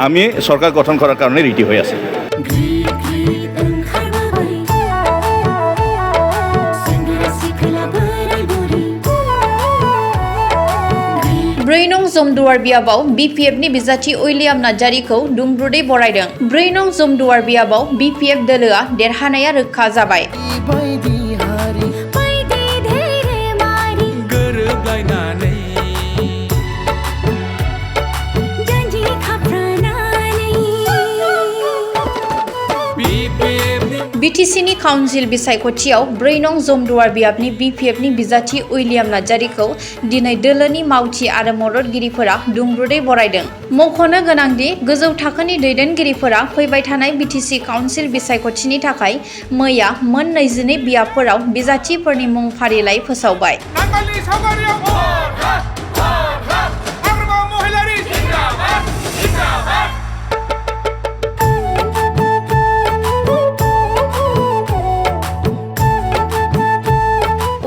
আমি সরকার গঠন করার কারণে রেডি হয়ে আছি ब्रैनं जमदुवार बियाबाव BPF नि बिजाथि उइलियाम नार्जारिखौ दुंब्रुदै बरायदों। ब्रैनं जमदुवार बियाबाव BPF दोलोआ देरहानाया रोखा जाबाय। BTC-नि काउन्सिल बिसायख'थियाव ब्रैनं जमदुवार बियाबनि BPF-नि बिजाथि उइलियाम नार्जारिखौ दिनै दोलोनि मावथि आरो मददगिरिफोरा दुंब्रुदै बरायदों। मख'नो गोनांदि गोजौ थाखोनि दैदेनगिरिफोरा फैबाय थानाय BTC काउन्सिल बिसायख'थिनि थाखाय मैया मोन 22 बियाबफोराव बिजाथिफोरनि मुं फारिलाइ फोसावबाय।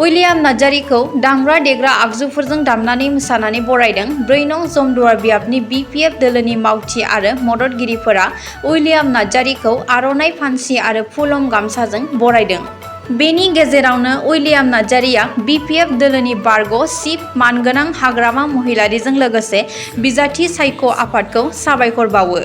उइलियाम नार्जारिखौ दामग्रा देग्रा आगजुफोरजों दामनानै मोसानानै बरायदों। ब्रैनं जमदुवार बियाबनि BPF दोलोनि मावथि आरो मददगिरिफोरा उइलियाम नार्जारिखौ आर'नाइ फान्सि आरो फुलम गामसाजों बरायदों। बेनि गेजेरावनो उइलियाम नार्जारिया BPF दोलोनि बारग' चिफ मानगोनां हाग्रामा महिलारिजों लोगोसे बिजाथि सायख' आफादखौ साबायखर बावो।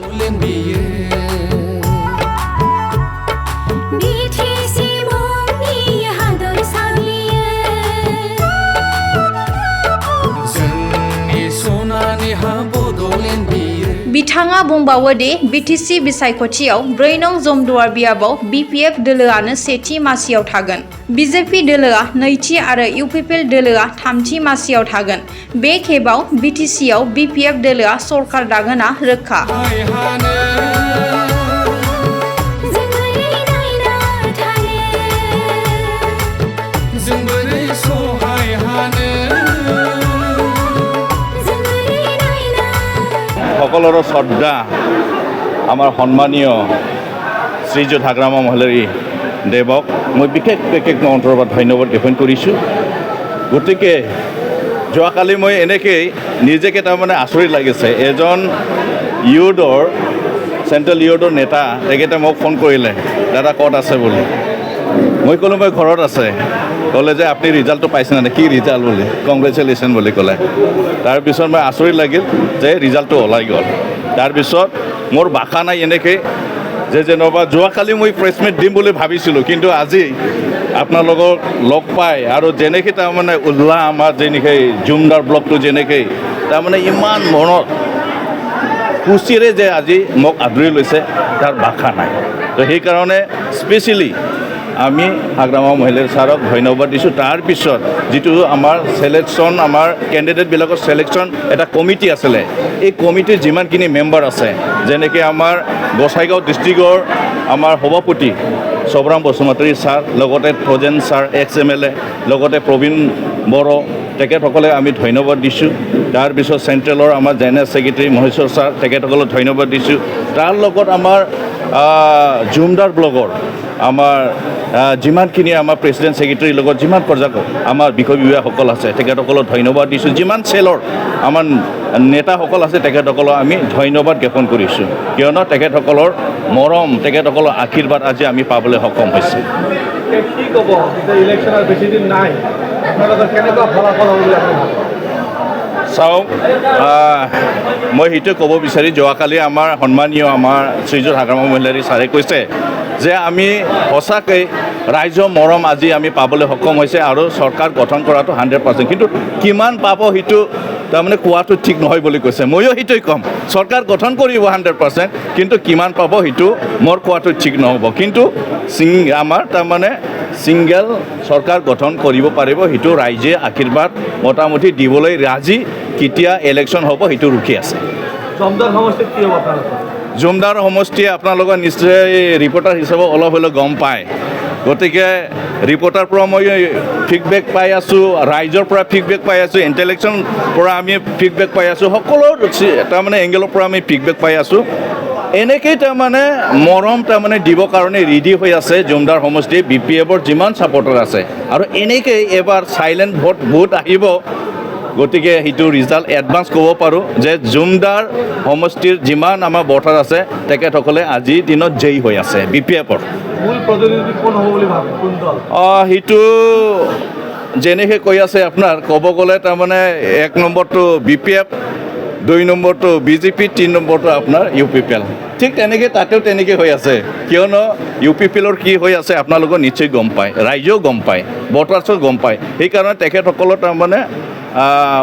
बिथाङा बुंबावो दि BTC बिसायख'थियाव ब्रैनं जमदुवार बियाबाव BPF दोलोआनो सेथि मासियाव थागोन। BJP दोलोआ नैथि आरो UPPL दोलोआ थामथि मासियाव थागोन। बे खेबाव BTC-आव BPF दोलोआ सरकार दागोना रोखा। সকলৰ শ্ৰদ্ধা আমাৰ সন্মানীয় শ্ৰীযুত হাগ্ৰামা মহিলাৰী দেৱক মই বিশেষ অন্তৰৰ ধন্যবাদ জ্ঞাপন কৰিছোঁ। গতিকে যোৱাকালি মই এনেকৈ নিজকে তাৰমানে আচৰিত লাগিছে। এজন ইউডৰ চেণ্ট্ৰেল ইউডৰ নেতা তেখেতে মোক ফোন কৰিলে, দাদা ক'ত আছে বুলি। মই ক'লোঁ মই ঘৰত আছে। ক'লে যে আপুনি ৰিজাল্টটো পাইছে নে? কি ৰিজাল্ট বুলি? কংগ্ৰেচুলেশ্যন বুলি ক'লে। তাৰপিছত মই আচৰিত লাগিল যে ৰিজাল্টটো ওলাই গ'ল। তাৰপিছত মোৰ ভাষা নাই এনেকৈ যে যেনিবা যোৱাকালি মই প্ৰেছ মিট দিম বুলি ভাবিছিলোঁ, কিন্তু আজি আপোনালোকক লগ পাই আৰু যেনেকৈ তাৰমানে উল্লাহ আমাৰ যেনেকৈ জুমদাৰ ব্লকটো যেনেকৈ তাৰমানে ইমান মনত খুচিৰে যে আজি মোক আদৰি লৈছে তাৰ ভাষা নাই। তো সেইকাৰণে স্পেচিয়েলি আমি হাগ্ৰামা মহিলাৰ ছাৰক ধন্যবাদ দিছোঁ। তাৰপিছত যিটো আমাৰ চিলেকশ্যন, আমাৰ কেণ্ডিডেটবিলাকৰ চিলেকশ্যন এটা কমিটি আছিলে, এই কমিটিৰ যিমানখিনি মেম্বাৰ আছে, যেনেকৈ আমাৰ গোসাইগাঁও ডিষ্ট্ৰিক্টৰ আমাৰ সভাপতি সবৰাম বসুমতাৰী ছাৰ, লগতে থজেন ছাৰ ex-MLA, লগতে প্ৰবীণ বড়ো, তেখেতসকলে আমি ধন্যবাদ দিছোঁ। তাৰপিছত চেণ্ট্ৰেলৰ আমাৰ জেনেৰেল ছেক্ৰেটাৰী মহেশ্বৰ ছাৰ, তেখেতসকলক ধন্যবাদ দিছোঁ। তাৰ লগত আমাৰ জুমদাৰ ব্লকৰ আমাৰ যিমানখিনি আমাৰ প্ৰেচিডেণ্ট ছেক্ৰেটাৰীৰ লগত যিমান পৰ্যায়ত আমাৰ বিষয় বিভাগসকল আছে তেখেতসকলক ধন্যবাদ দিছোঁ। যিমান চেলৰ আমাৰ নেতাসকল আছে তেখেতসকলক আমি ধন্যবাদ জ্ঞাপন কৰিছোঁ, কিয়নো তেখেতসকলৰ মৰম, তেখেতসকলৰ আশীৰ্বাদ আজি আমি পাবলৈ সক্ষম হৈছোঁ। কি ক'ব ইলেকশ্যনৰ বেছি দিন নাই, আপোনালোকৰ কেনেকুৱা ফলাফল হ'ব বুলি আপুনি ভাবে? চাওক, মই সেইটোৱে ক'ব বিচাৰি, যোৱাকালি আমাৰ সন্মানীয় আমাৰ শ্ৰীযুত হাগ্ৰামা মহিলাৰী ছাৰে কৈছে যে আমি সঁচাকৈ ৰাইজৰ মৰম আজি আমি পাবলৈ সক্ষম হৈছে আৰু চৰকাৰ গঠন কৰাটো 100%, কিন্তু কিমান পাব সেইটো তাৰমানে কোৱাটো ঠিক নহয় বুলি কৈছে। ময়ো সেইটোৱে ক'ম, চৰকাৰ গঠন কৰিব 100%, কিন্তু কিমান পাব সেইটো মোৰ কোৱাটো ঠিক নহ'ব। কিন্তু আমাৰ তাৰমানে ছিংগল চৰকাৰ গঠন কৰিব পাৰিব, সেইটো ৰাইজে আশীৰ্বাদ মোটামুটি দিবলৈ ৰাজি। কেতিয়া ইলেকশ্যন হ'ব সেইটো ৰখি আছে। জমদাৰ সমষ্টিত কি হ'ব আপোনালোকৰ? জুমদাৰ সমষ্টি আপোনালোকৰ নিশ্চয় ৰিপৰ্টাৰ হিচাপে অলপ হ'লেও গম পায়। গতিকে ৰিপৰ্টাৰ পৰা মই ফিডবেক পাই আছোঁ, ৰাইজৰ পৰা ফিডবেক পাই আছোঁ, ইণ্টেলেকশ্যন পৰা আমি ফিডবেক পাই আছোঁ, সকলো তাৰমানে এংগেলৰ পৰা আমি ফিডবেক পাই আছোঁ। এনেকেই তাৰমানে মৰম তাৰমানে দিবৰ কাৰণে ৰেডি হৈ আছে জুমদাৰ সমষ্টি BPF-ৰ যিমান ছাপৰ্টাৰ আছে। আৰু এনেকেই এবাৰ চাইলেণ্ট ভোট আহিব, গতিকে সেইটো ৰিজাল্ট এডভান্স ক'ব পাৰোঁ যে জুমদাৰ সমষ্টিৰ যিমান আমাৰ ভোটাৰ আছে তেখেতসকলে আজিৰ দিনত জয়ী হৈ আছে BPF-ৰ। মূল প্ৰতিনিধি কোন হ'ব বুলি ভাবে, কোন দল? সেইটো যেনেকৈ কৈ আছে আপোনাৰ ক'ব গ'লে তাৰমানে 1 নম্বৰটো BPF, 2 নম্বৰটো BJP, 3 নম্বৰটো আপোনাৰ UPPL। ঠিক তেনেকৈ তাতেও তেনেকৈ হৈ আছে, কিয়নো UPPL-ৰ কি হৈ আছে আপোনালোকৰ নিশ্চয় গম পায়, ৰাইজেও গম পায়, ভোটাৰ্ছেও গম পায়। সেইকাৰণে তেখেতসকলৰ তাৰমানে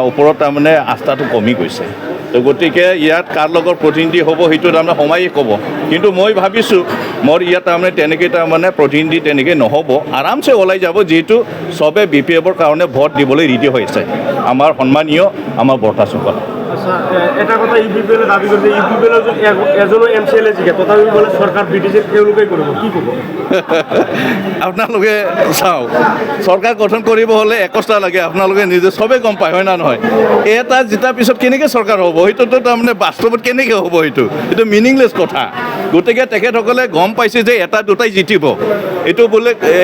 ওপৰত তাৰমানে আস্থাটো কমি গৈছে। তো গতিকে ইয়াত কাৰ লগত প্ৰতিনিধি হ'ব সেইটো তাৰমানে সময়ই ক'ব। কিন্তু মই ভাবিছোঁ মোৰ ইয়াত তাৰমানে তেনেকৈ তাৰমানে প্ৰতিনিধি তেনেকৈ নহ'ব, আৰামছে ওলাই যাব, যিহেতু চবে BPF-ৰ কাৰণে ভোট দিবলৈ ৰেডি হৈ আছে আমাৰ সন্মানীয় আমাৰ ভোটাৰসকল। আচ্ছা, এটা কথা UPPL দাবী কৰিছে, UPPL এজনো MCLA জিকে, তথাপি বোলে চৰকাৰ ব্ৰিটিছে তেওঁলোকে কৰিব, কি ক'ব? আপোনালোকে চাওক, চৰকাৰ গঠন কৰিব হ'লে 21টা লাগে, আপোনালোকে নিজে চবেই গম পায়, হয় না নহয়? এটা জিতাৰ পিছত কেনেকৈ চৰকাৰ হ'ব, সেইটোতো তাৰমানে বাস্তৱত কেনেকৈ হ'ব, সেইটো মিনিংলেছ কথা। গতিকে তেখেতসকলে গম পাইছে যে এটা দুটাই জিতিব,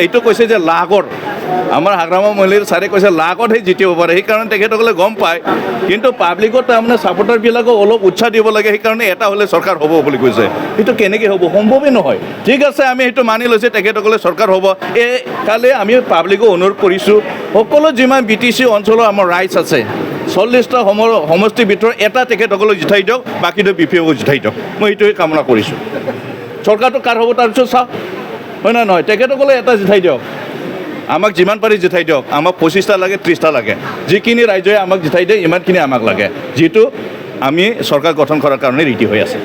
এইটো কৈছে যে লাখৰ, আমাৰ হাগ্ৰামা মহিলাৰ ছাৰে কৈছে লাখতহে জিতিব পাৰে, সেইকাৰণে তেখেতসকলে গম পায়। কিন্তু পাব্লিকত তাৰমানে ছাপোৰ্টাৰবিলাকক অলপ উৎসাহ দিব লাগে, সেইকাৰণে এটা হ'লে চৰকাৰ হ'ব বুলি কৈছে। সেইটো কেনেকৈ হ'ব, সম্ভৱেই নহয়। ঠিক আছে, আমি সেইটো মানি লৈছোঁ তেখেতসকলে চৰকাৰ হ'ব। কালি আমি পাব্লিকক অনুৰোধ কৰিছোঁ, সকলো যিমান BTC অঞ্চলৰ আমাৰ ৰাইজ আছে 40টা সমষ্টিৰ ভিতৰত এটা তেখেতসকলক জিতাই দিয়ক, বাকীটো BPF-ক জিতাই দিয়ক। মই সেইটোৱে কামনা কৰিছোঁ। চৰকাৰটো কাৰ হ'ব তাৰপিছত চাওক, হয় না নহয়? তেখেতসকলে এটা জিতাই দিয়ক, আমাক যিমান পাৰি জিতাই দিয়ক, আমাক 25টা লাগে, 30টা লাগে, যিখিনি ৰাইজে আমাক জিতাই দিয়ে ইমানখিনি আমাক লাগে, যিটো আমি চৰকাৰ গঠন কৰাৰ কাৰণে ৰেডি হৈ আছে।